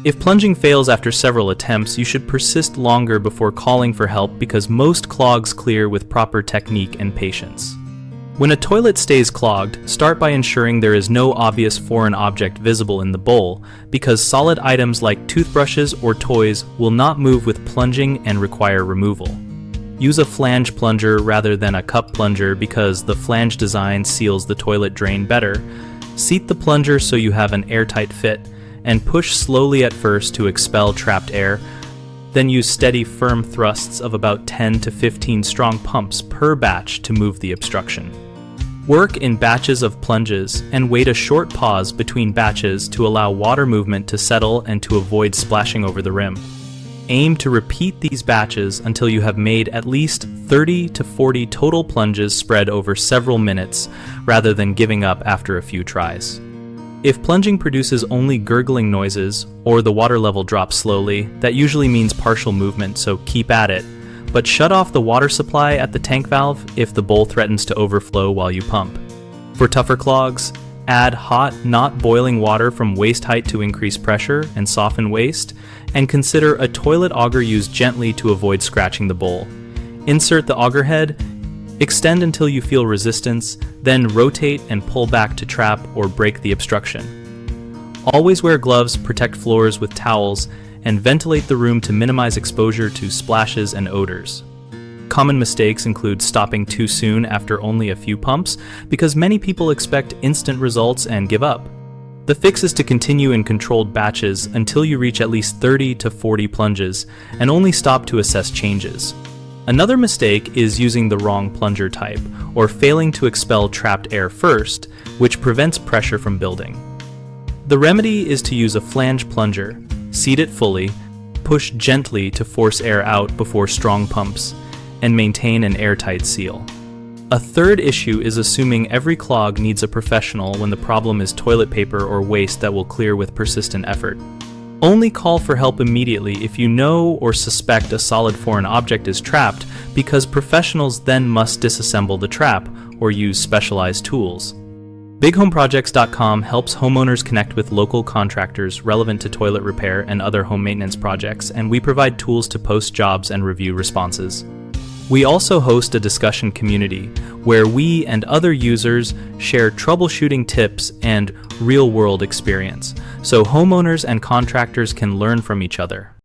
If plunging fails after several attempts, you should persist longer before calling for help because most clogs clear with proper technique and patience. When a toilet stays clogged, start by ensuring there is no obvious foreign object visible in the bowl, because solid items like toothbrushes or toys will not move with plunging and require removal. Use a flange plunger rather than a cup plunger because the flange design seals the toilet drain better. Seat the plunger so you have an airtight fit, and push slowly at first to expel trapped air. Then use steady, firm thrusts of about 10 to 15 strong pumps per batch to move the obstruction. Work in batches of plunges and wait a short pause between batches to allow water movement to settle and to avoid splashing over the rim. Aim to repeat these batches until you have made at least 30 to 40 total plunges spread over several minutes, rather than giving up after a few tries. If plunging produces only gurgling noises, or the water level drops slowly, that usually means partial movement, so keep at it. But shut off the water supply at the tank valve if the bowl threatens to overflow while you pump. For tougher clogs, add hot, not boiling water from waist height to increase pressure and soften waste, and consider a toilet auger used gently to avoid scratching the bowl. Insert the auger head, extend until you feel resistance, then rotate and pull back to trap or break the obstruction. Always wear gloves, protect floors with towels, and ventilate the room to minimize exposure to splashes and odors. Common mistakes include stopping too soon after only a few pumps, because many people expect instant results and give up. The fix is to continue in controlled batches until you reach at least 30 to 40 plunges, and only stop to assess changes. Another mistake is using the wrong plunger type, or failing to expel trapped air first, which prevents pressure from building. The remedy is to use a flange plunger, seat it fully, push gently to force air out before strong pumps, and maintain an airtight seal. A third issue is assuming every clog needs a professional when the problem is toilet paper or waste that will clear with persistent effort. Only call for help immediately if you know or suspect a solid foreign object is trapped, because professionals then must disassemble the trap or use specialized tools. BigHomeProjects.com helps homeowners connect with local contractors relevant to toilet repair and other home maintenance projects, and we provide tools to post jobs and review responses. We also host a discussion community where we and other users share troubleshooting tips and real-world experience, so homeowners and contractors can learn from each other.